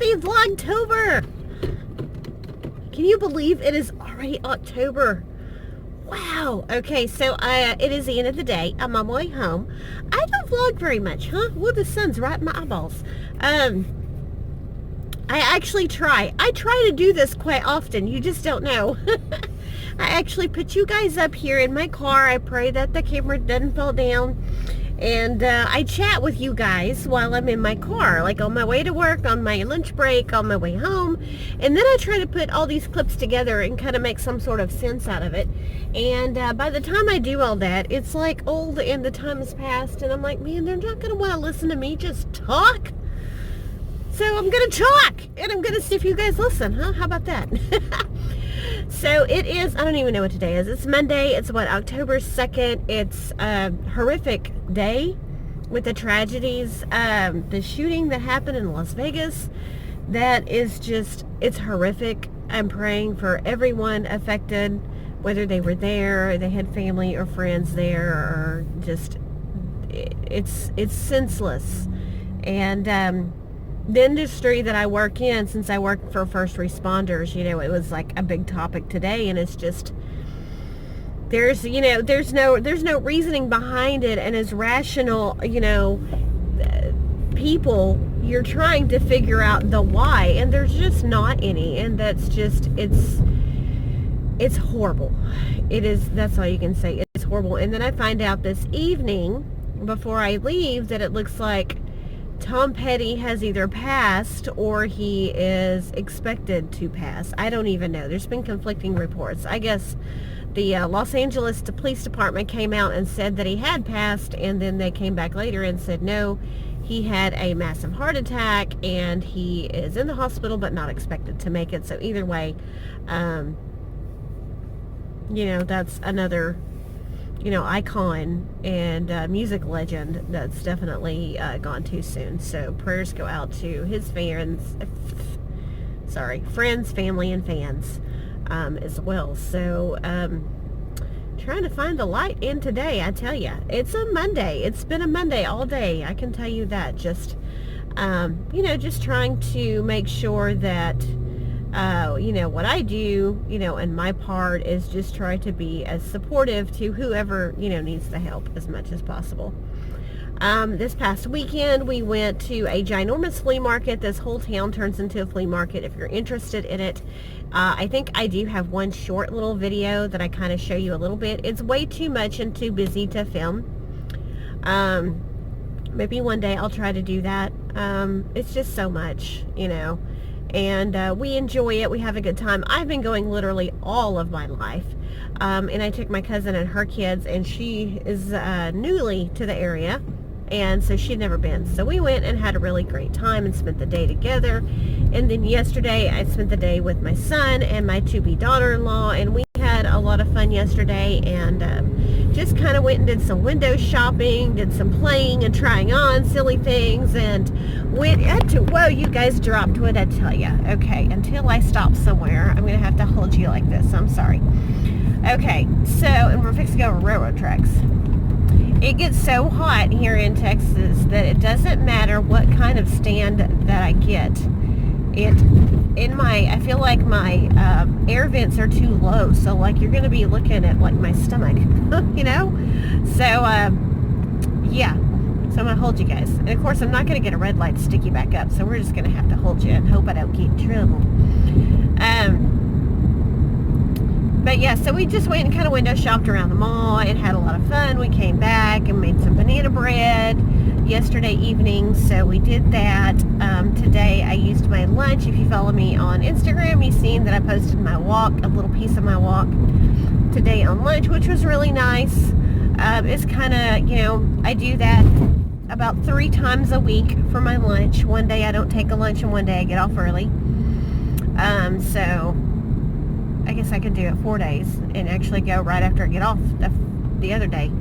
Happy Vlog-tober! Can you believe it is already October? Wow. Okay, so it is the end of the day. I'm on my way home. I don't vlog very much, huh? Well, the sun's right in my eyeballs. I actually try. I try to do this quite often. You just don't know. I actually put you guys up here in my car. I pray that the camera doesn't fall down. And I chat with you guys while I'm in my car, like on my way to work, on my lunch break, on my way home. And then I try to put all these clips together and kind of make some sort of sense out of it. And by the time I do all that, it's like old and the time has passed. And I'm like, man, they're not going to want to listen to me just talk. So I'm going to talk. And I'm going to see if you guys listen, huh? How about that? So it is, I don't even know what today is. It's Monday. It's what, October 2nd. It's a horrific day with the tragedies. The shooting that happened in Las Vegas, that is just, it's horrific. I'm praying for everyone affected, whether they were there, or they had family or friends there, or just, it's senseless. And the industry that I work in, since I work for first responders, you know, it was like a big topic today, and it's just, there's no reasoning behind it, and as rational, you know, people, you're trying to figure out the why, and there's just not any, and that's just, it's horrible. It is, that's all you can say. It's horrible. And then I find out this evening, before I leave, that it looks like Tom Petty has either passed or he is expected to pass. I don't even know. There's been conflicting reports. I guess the Los Angeles Police Department came out and said that he had passed, and then they came back later and said no, he had a massive heart attack and he is in the hospital but not expected to make it. So either way, you know, that's another, you know, icon and music legend that's definitely gone too soon. So prayers go out to his friends, family, and fans as well. So trying to find the light in today, I tell you. It's a Monday. It's been a Monday all day. I can tell you that. Just, you know, just trying to make sure that you know, what I do, you know, and my part is just try to be as supportive to whoever, you know, needs the help as much as possible. This past weekend, we went to a ginormous flea market. This whole town turns into a flea market if you're interested in it. I think I do have one short little video that I kind of show you a little bit. It's way too much and too busy to film. Maybe one day I'll try to do that. It's just so much, you know. And we enjoy it. We have a good time. I've been going literally all of my life. And I took my cousin and her kids, and she is newly to the area, and so she'd never been. So we went and had a really great time and spent the day together. And then yesterday I spent the day with my son and my to-be daughter-in-law, and we had a lot of fun yesterday, and just kind of went and did some window shopping, did some playing and trying on silly things, and went to, whoa, you guys dropped, what I tell you. Okay, until I stop somewhere, I'm going to have to hold you like this. I'm sorry. Okay, so, and we're fixing to go over railroad tracks. It gets so hot here in Texas that it doesn't matter what kind of stand that I get. I feel like my air vents are too low, so like you're going to be looking at like my stomach, you know? So, yeah. So I'm going to hold you guys. And of course, I'm not going to get a red light to stick you back up, so we're just going to have to hold you and hope I don't get in trouble. But yeah, so we just went and kind of window shopped around the mall and had a lot of fun. We came back and made some banana bread yesterday evening, so we did that. Today I used my lunch. If you follow me on Instagram, you've seen that I posted my walk, a little piece of my walk today on lunch, which was really nice. It's kind of, you know, I do that about 3 times a week for my lunch. One day I don't take a lunch and one day I get off early. So I guess I could do it 4 days and actually go right after I get off the other day.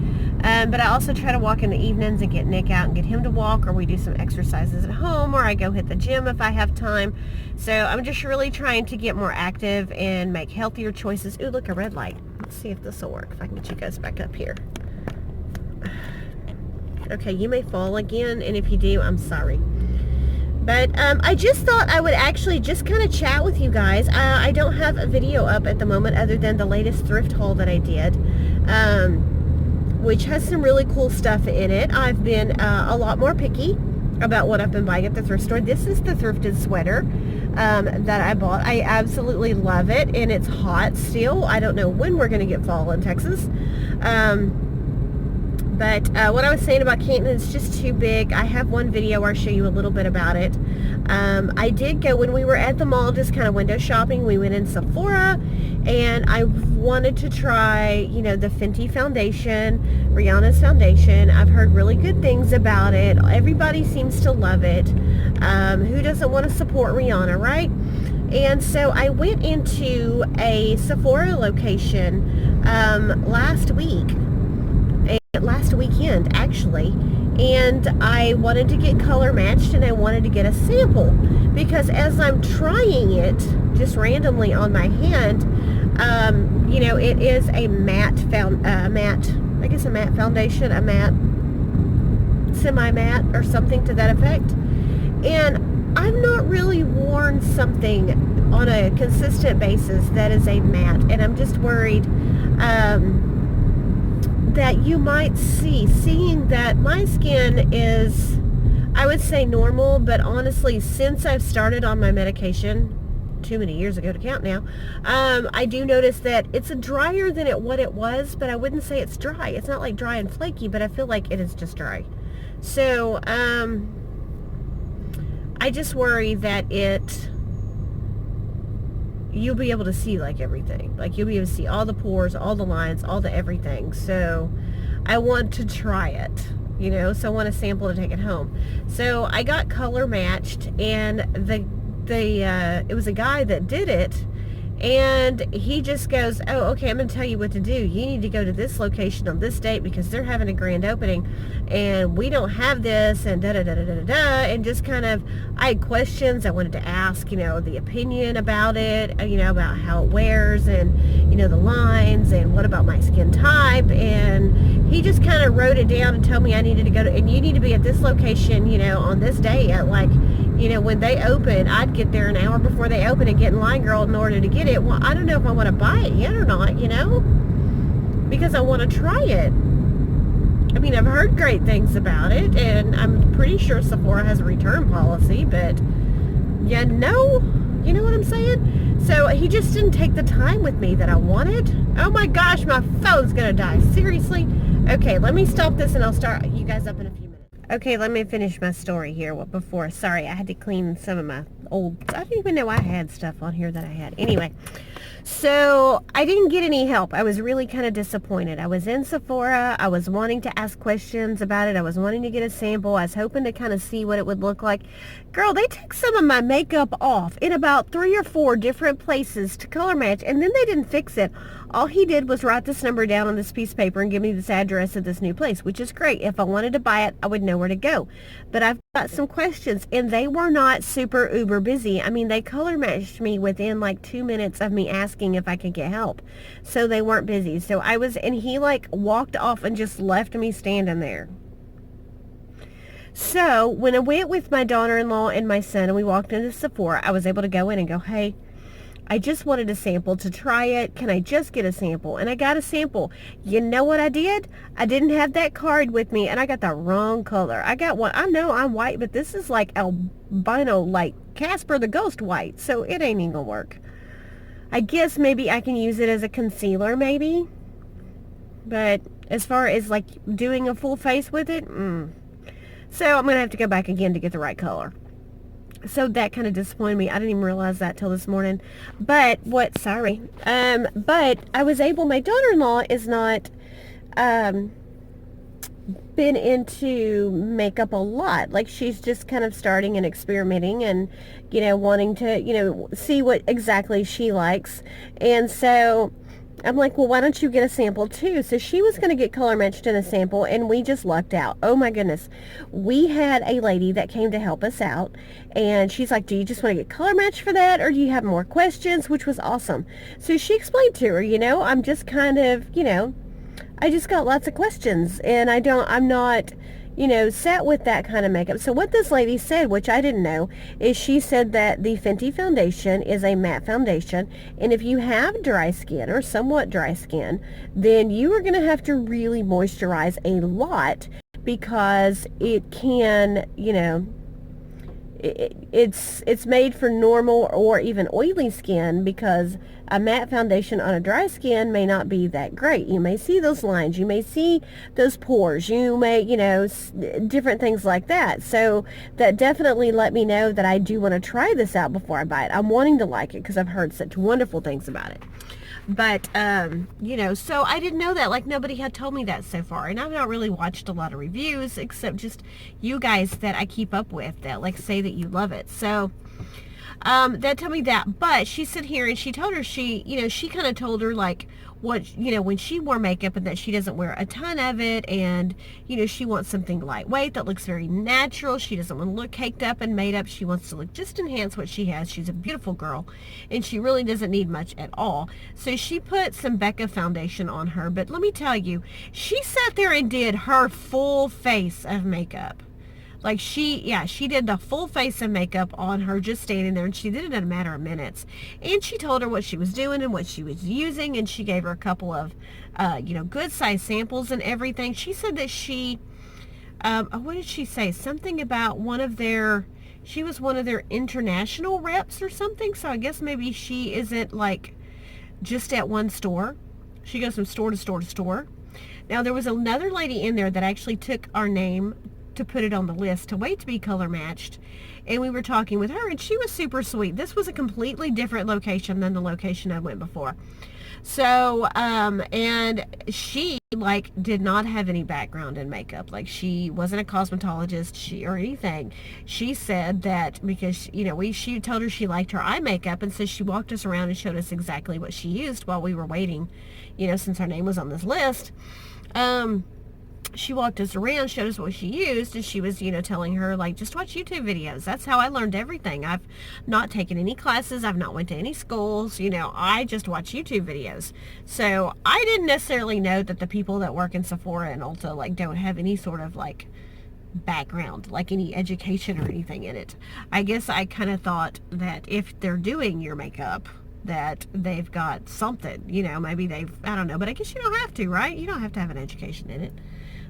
But I also try to walk in the evenings and get Nick out and get him to walk, or we do some exercises at home, or I go hit the gym if I have time. So I'm just really trying to get more active and make healthier choices. Ooh, look, a red light. Let's see if this will work, if I can get you guys back up here. Okay, you may fall again, and if you do, I'm sorry. But I just thought I would actually just kind of chat with you guys. I don't have a video up at the moment other than the latest thrift haul that I did, which has some really cool stuff in it. I've been a lot more picky about what I've been buying at the thrift store. This is the thrifted sweater that I bought. I absolutely love it, and it's hot still. I don't know when we're going to get fall in Texas. But what I was saying about Canton is just too big. I have one video where I'll show you a little bit about it. I did go, when we were at the mall, just kind of window shopping, we went in Sephora, and I wanted to try, you know, the Fenty foundation, Rihanna's foundation. I've heard really good things about it. Everybody seems to love it. Who doesn't want to support Rihanna, right? And so I went into a Sephora location last weekend actually, and I wanted to get color matched, and I wanted to get a sample, because as I'm trying it just randomly on my hand, you know, it is a matte foundation, a matte semi-matte or something to that effect, and I've not really worn something on a consistent basis that is a matte, and I'm just worried that you might seeing that my skin is, I would say, normal, but honestly, since I've started on my medication, too many years ago to count now, I do notice that it's drier than what it was, but I wouldn't say it's dry. It's not like dry and flaky, but I feel like it is just dry. So I just worry that you'll be able to see like everything. Like you'll be able to see all the pores, all the lines, all the everything. So I want to try it, you know, so I want a sample to take it home. So I got color matched, and it was a guy that did it, and he just goes, oh, okay, I'm going to tell you what to do. You need to go to this location on this date because they're having a grand opening, and we don't have this, and da-da-da-da-da-da, and just kind of, I had questions I wanted to ask, you know, the opinion about it, you know, about how it wears, and, you know, the lines, and what about my skin type, and he just kind of wrote it down and told me I needed to go to, and you need to be at this location, you know, on this day at like, you know, when they open. I'd get there an hour before they open and get in line, girl, in order to get it. Well, I don't know if I want to buy it yet or not, you know, because I want to try it. I mean, I've heard great things about it, and I'm pretty sure Sephora has a return policy, but you know what I'm saying? So he just didn't take the time with me that I wanted. Oh my gosh, my phone's gonna die. Seriously? Okay, let me stop this and I'll start you guys up in a few minutes. Okay, let me finish my story here. Before, sorry, I had to clean some of my old, I didn't even know I had stuff on here that I had. Anyway, so I didn't get any help. I was really kind of disappointed. I was in Sephora. I was wanting to ask questions about it. I was wanting to get a sample. I was hoping to kind of see what it would look like. Girl, they took some of my makeup off in about 3 or 4 different places to color match, and then they didn't fix it. All he did was write this number down on this piece of paper and give me this address of this new place, which is great. If I wanted to buy it, I would know where to go. But I've got some questions, and they were not super uber busy. I mean, they color matched me within like 2 minutes of me asking if I could get help. So they weren't busy. So and he like walked off and just left me standing there. So when I went with my daughter-in-law and my son and we walked into Sephora, I was able to go in and go, hey, I just wanted a sample to try it. Can I just get a sample? And I got a sample. You know what I did? I didn't have that card with me, and I got the wrong color. I got one. I know I'm white, but this is like albino, like Casper the Ghost white, so it ain't even gonna work. I guess maybe I can use it as a concealer, maybe. But as far as like doing a full face with it, So I'm gonna have to go back again to get the right color. So that kind of disappointed me. I didn't even realize that till this morning. But but I was able, my daughter-in-law is not been into makeup a lot. Like she's just kind of starting and experimenting and, you know, wanting to, you know, see what exactly she likes. And so I'm like, well, why don't you get a sample too? So she was going to get color matched in a sample, and we just lucked out. Oh my goodness. We had a lady that came to help us out, and she's like, do you just want to get color matched for that, or do you have more questions? Which was awesome. So she explained to her, you know, I'm just kind of, you know, I just got lots of questions, and I'm not, set with that kind of makeup. So what this lady said, which I didn't know, is she said that the Fenty foundation is a matte foundation, and if you have dry skin or somewhat dry skin, then you are going to have to really moisturize a lot, because it can, it's made for normal or even oily skin, because a matte foundation on a dry skin may not be that great. You may see those lines, you may see those pores, you may, different things like that. So that definitely let me know that I do want to try this out before I buy it. I'm wanting to like it because I've heard such wonderful things about it. But, so I didn't know that. Like, nobody had told me that so far. And I've not really watched a lot of reviews, except just you guys that I keep up with that, like, say that you love it. So, that told me that. But she sat here and she told her she kind of told her, like, what, when she wore makeup, and that she doesn't wear a ton of it, and, she wants something lightweight that looks very natural. She doesn't want to look caked up and made up. She wants to look, just enhance what she has. She's a beautiful girl, and she really doesn't need much at all. So she put some Becca foundation on her, but let me tell you, she sat there and did her full face of makeup. Like, she did the full face of makeup on her just standing there, and she did it in a matter of minutes. And she told her what she was doing and what she was using, and she gave her a couple of, good size samples and everything. She said that she, what did she say? Something about she was one of their international reps or something. So I guess maybe she isn't, like, just at one store. She goes from store to store to store. Now, there was another lady in there that actually took our name to put it on the list to wait to be color matched, and we were talking with her, and she was super sweet. This was a completely different location than the location I went before. So and she, like, did not have any background in makeup. Like, she wasn't a cosmetologist or anything. She said that because she told her she liked her eye makeup, and so she walked us around and showed us exactly what she used while we were waiting, since our name was on this list. She walked us around, showed us what she used, and she was, telling her, like, just watch YouTube videos. That's how I learned everything. I've not taken any classes. I've not went to any schools. I just watch YouTube videos. So I didn't necessarily know that the people that work in Sephora and Ulta, like, don't have any sort of, like, background, like any education or anything in it. I guess I kind of thought that if they're doing your makeup, that they've got something, maybe I don't know, but I guess you don't have to, right? You don't have to have an education in it.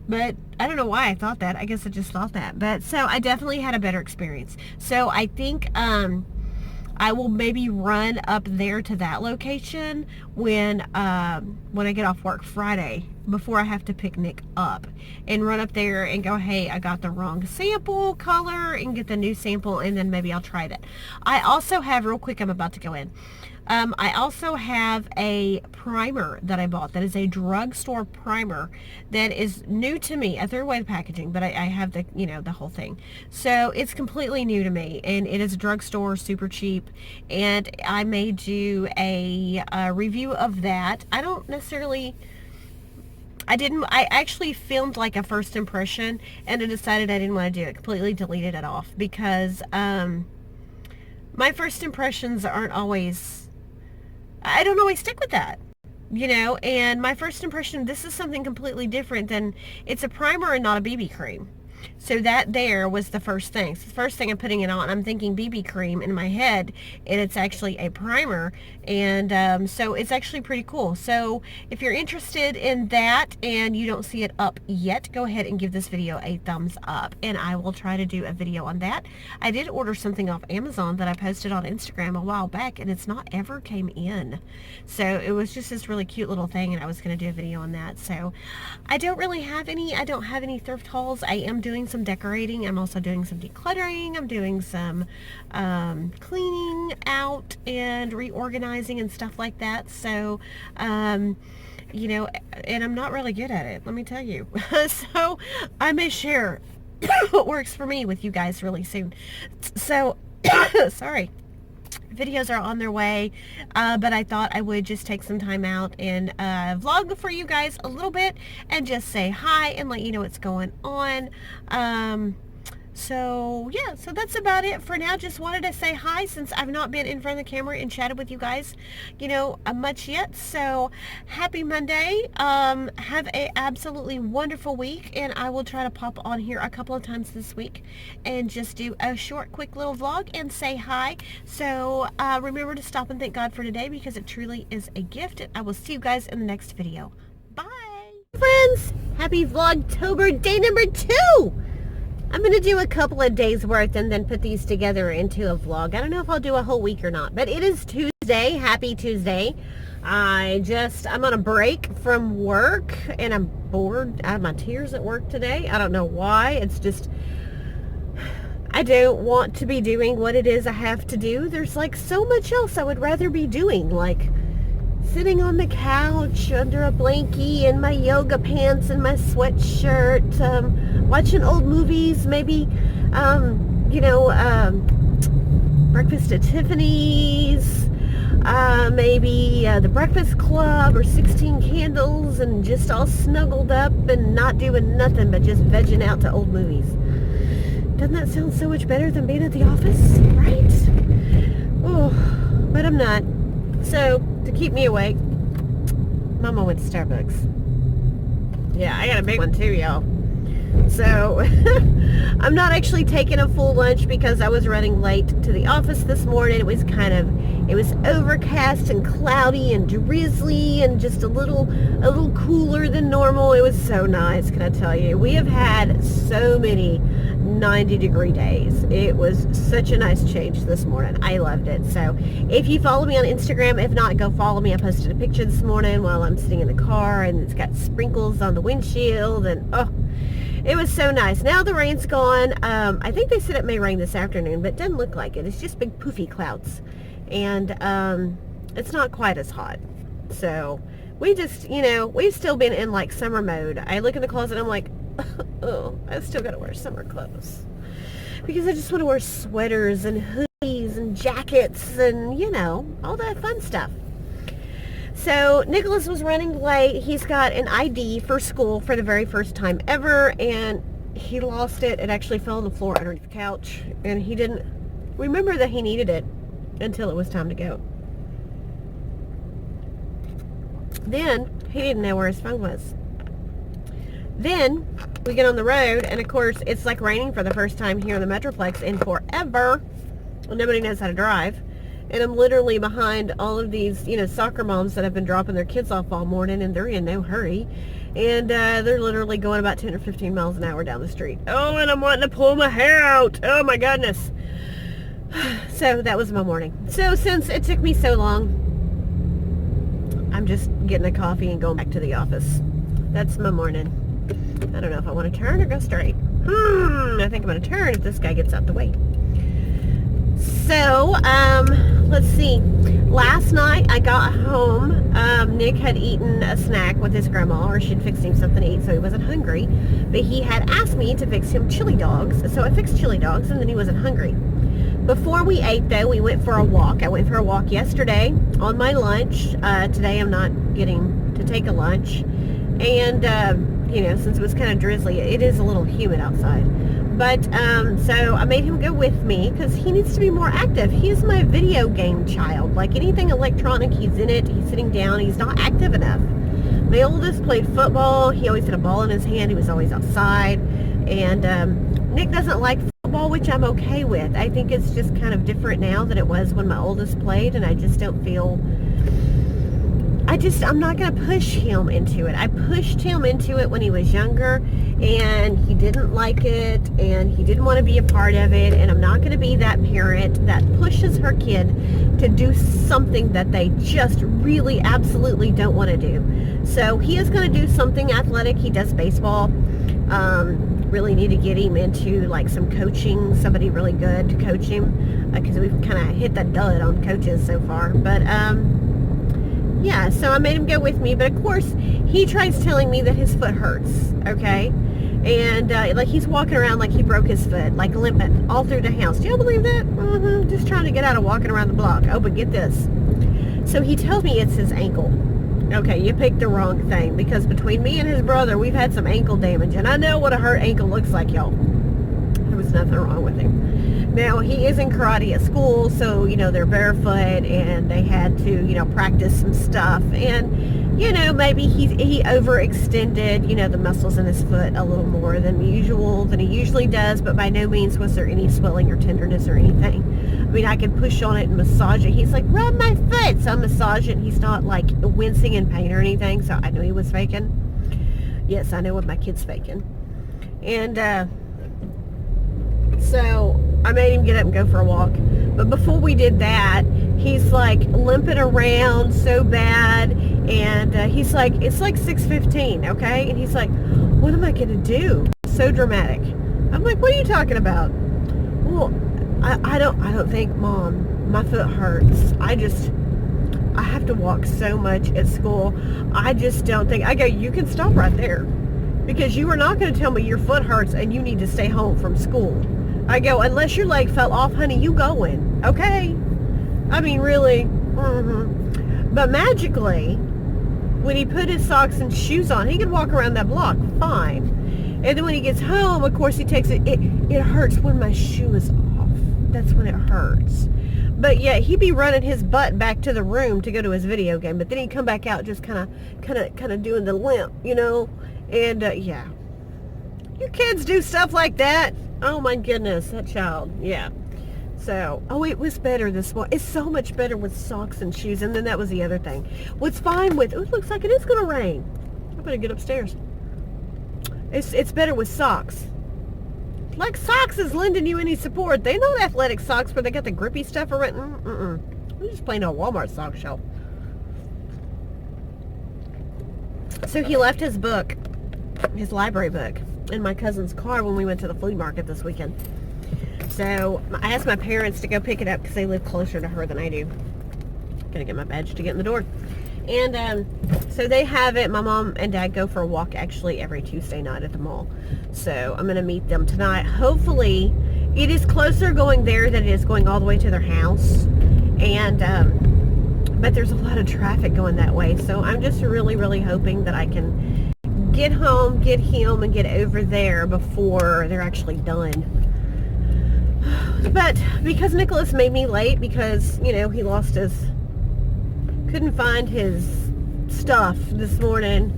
But I don't know why I thought that. I guess I just thought that. But so I definitely had a better experience. So I think I will maybe run up there to that location when I get off work Friday, before I have to pick Nick up, and run up there and go, hey, I got the wrong sample color, and get the new sample, and then maybe I'll try that. I also have, real quick, I'm about to go in. I also have a primer that I bought that is a drugstore primer that is new to me. I threw away the packaging, but I have the, the whole thing. So it's completely new to me, and it is a drugstore, super cheap, and I may do a review of that. I actually filmed, like, a first impression, and I decided I didn't want to do it. Completely deleted it off, because my first impressions I don't always stick with that, and my first impression, this is something completely different than, it's a primer and not a BB cream. So that there was the first thing. So the first thing I'm putting it on, I'm thinking BB cream in my head, and it's actually a primer. And so it's actually pretty cool. So if you're interested in that and you don't see it up yet, go ahead and give this video a thumbs up, and I will try to do a video on that. I did order something off Amazon that I posted on Instagram a while back, and it's not ever came in. So it was just this really cute little thing, and I was going to do a video on that. So I don't have any thrift hauls. I am doing some decorating. I'm also doing some decluttering. I'm doing some cleaning out and reorganizing and stuff like that. So and I'm not really good at it, let me tell you. So I may share what works for me with you guys really soon. So sorry, videos are on their way, but I thought I would just take some time out and vlog for you guys a little bit, and just say hi and let you know what's going on. So yeah, so that's about it for now. Just wanted to say hi since I've not been in front of the camera and chatted with you guys, much yet. So happy Monday. Have a absolutely wonderful week, and I will try to pop on here a couple of times this week and just do a short, quick little vlog and say hi. So remember to stop and thank God for today, because it truly is a gift. And I will see you guys in the next video. Bye, friends. Happy Vlog-tober day number 2. I'm going to do a couple of days worth and then put these together into a vlog. I don't know if I'll do a whole week or not, but it is Tuesday. Happy Tuesday. I'm on a break from work and I'm bored out of my tears at work today. I don't know why. It's just, I don't want to be doing what it is I have to do. There's like so much else I would rather be doing, like sitting on the couch under a blankie in my yoga pants and my sweatshirt, watching old movies, maybe, Breakfast at Tiffany's, maybe The Breakfast Club or 16 Candles, and just all snuggled up and not doing nothing but just vegging out to old movies. Doesn't that sound so much better than being at the office, right? Oh, but I'm not. So, to keep me awake, Mama went to Starbucks. Yeah, I got a big one too, y'all. So, I'm not actually taking a full lunch because I was running late to the office this morning. It was overcast and cloudy and drizzly and just a little cooler than normal. It was so nice, can I tell you. We have had so many 90-degree days. It was such a nice change this morning. I loved it. So if you follow me on Instagram, if not, go follow me. I posted a picture this morning while I'm sitting in the car, and it's got sprinkles on the windshield, and oh, it was so nice. Now the rain's gone. I think they said it may rain this afternoon, but it doesn't look like it. It's just big poofy clouds, and it's not quite as hot. So we just, we've still been in like summer mode. I look in the closet and I'm like, oh, I still gotta wear summer clothes because I just want to wear sweaters and hoodies and jackets and all that fun stuff. So Nicholas was running late. He's got an ID for school for the very first time ever, and he lost it. It actually fell on the floor underneath the couch, and he didn't remember that he needed it until it was time to go. Then he didn't know where his phone was. Then we get on the road, and of course it's like raining for the first time here in the Metroplex in forever. Nobody knows how to drive, and I'm literally behind all of these soccer moms that have been dropping their kids off all morning, and they're in no hurry, and they're literally going about 10 or 15 miles an hour down the street. Oh, and I'm wanting to pull my hair out. Oh my goodness. So that was my morning. So since it took me so long, I'm just getting a coffee and going back to the office. That's my morning. I don't know if I want to turn or go straight. I think I'm going to turn if this guy gets out the way. So, let's see. Last night I got home. Nick had eaten a snack with his grandma, or she'd fixed him something to eat, so he wasn't hungry. But he had asked me to fix him chili dogs, so I fixed chili dogs, and then he wasn't hungry. Before we ate, though, we went for a walk. I went for a walk yesterday on my lunch. Today I'm not getting to take a lunch. And, since it was kind of drizzly, it is a little humid outside. But, so I made him go with me because he needs to be more active. He's my video game child. Like anything electronic, he's in it. He's sitting down. He's not active enough. My oldest played football. He always had a ball in his hand. He was always outside. And Nick doesn't like football, which I'm okay with. I think it's just kind of different now than it was when my oldest played, and I just don't feel... I'm not going to push him into it. I pushed him into it when he was younger, and he didn't like it, and he didn't want to be a part of it, and I'm not going to be that parent that pushes her kid to do something that they just really absolutely don't want to do. So he is going to do something athletic. He does baseball. Really need to get him into like some coaching, somebody really good to coach him, because we've kind of hit the dud on coaches so far. But yeah, so I made him go with me, but of course he tries telling me that his foot hurts, okay? And like he's walking around like he broke his foot, like limping all through the house. Do you believe that? Just trying to get out of walking around the block. Oh, but get this. So he tells me it's his ankle. Okay, you picked the wrong thing, because between me and his brother, we've had some ankle damage, and I know what a hurt ankle looks like, y'all. There was nothing wrong with him. Now, he is in karate at school, so, you know, they're barefoot, and they had to, you know, practice some stuff. And, you know, maybe he overextended, you know, the muscles in his foot a little more than usual, than he usually does, but by no means was there any swelling or tenderness or anything. I mean, I could push on it and massage it. He's like, rub my foot. So I massage it, and he's not, like, wincing in pain or anything, so I knew he was faking. Yes, I know what my kid's faking. And, so I made him get up and go for a walk. But before we did that, he's like limping around so bad, and he's like, it's like 6:15, okay? And he's like, what am I gonna do? So dramatic. I'm like, what are you talking about? Well, I don't think, Mom, my foot hurts. I have to walk so much at school. I just don't think. I go, you can stop right there, because you are not going to tell me your foot hurts and you need to stay home from school. I go, unless your leg fell off, honey, you going, okay? I mean, really. But magically, when he put his socks and shoes on, he could walk around that block fine. And then when he gets home, of course, he takes it. It hurts when my shoe is off. That's when it hurts. But yeah, he'd be running his butt back to the room to go to his video game. But then he'd come back out just kind of doing the limp, you know. And yeah, you kids do stuff like that. Oh my goodness, that child. Yeah. So, oh, it was better this morning. It's so much better with socks and shoes. And then that was the other thing. What's fine with, it looks like it is going to rain. I better get upstairs. It's better with socks. Like socks is lending you any support. They know athletic socks where they got the grippy stuff around. We're just playing on Walmart sock shelf. So he left his book, his library book, in my cousin's car when we went to the flea market this weekend. So I asked my parents to go pick it up because they live closer to her than I do. Gonna get my badge to get in the door. And so they have it. My mom and dad go for a walk actually every Tuesday night at the mall. So I'm going to meet them tonight. Hopefully it is closer going there than it is going all the way to their house. And but there's a lot of traffic going that way. So I'm just really, really hoping that I can get home, get him, and get over there before they're actually done. But because Nicholas made me late because, you know, he lost his... couldn't find his stuff this morning,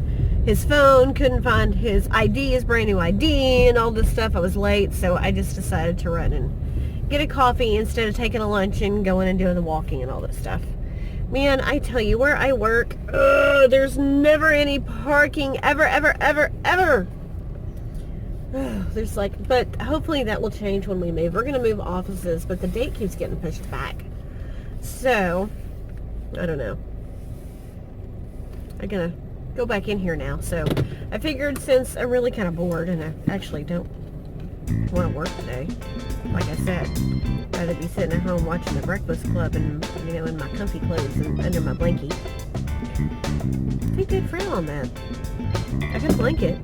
his phone, couldn't find his ID, his brand new ID, and all this stuff. I was late, so I just decided to run and get a coffee instead of taking a lunch and going and doing the walking and all that stuff. Man, I tell you, where I work, there's never any parking, ever. There's like, but hopefully that will change when we move. We're going to move offices, but the date keeps getting pushed back. So... I don't know. I'm gonna go back in here now. So I figured since I'm really kind of bored and I actually don't want to work today, like I said, I'd rather be sitting at home watching The Breakfast Club and, you know, in my comfy clothes and under my blankie. I think they'd frown on that. I got a blanket.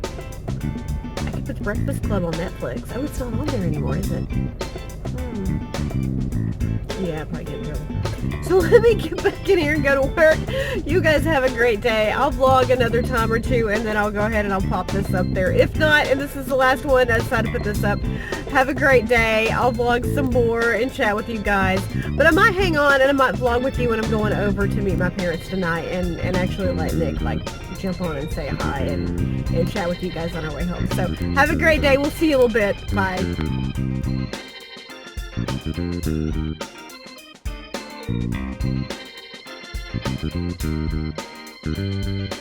I could put The Breakfast Club on Netflix. Oh, it's not on there anymore, is it? Yeah, I'll probably get in trouble. So let me get back in here and go to work. You guys have a great day. I'll vlog another time or two, and then I'll go ahead and I'll pop this up there. If not, and this is the last one, I decided to put this up. Have a great day. I'll vlog some more and chat with you guys. But I might hang on and I might vlog with you when I'm going over to meet my parents tonight and actually let Nick, like, jump on and say hi and chat with you guys on our way home. So have a great day. We'll see you in a little bit. Bye. Thank you.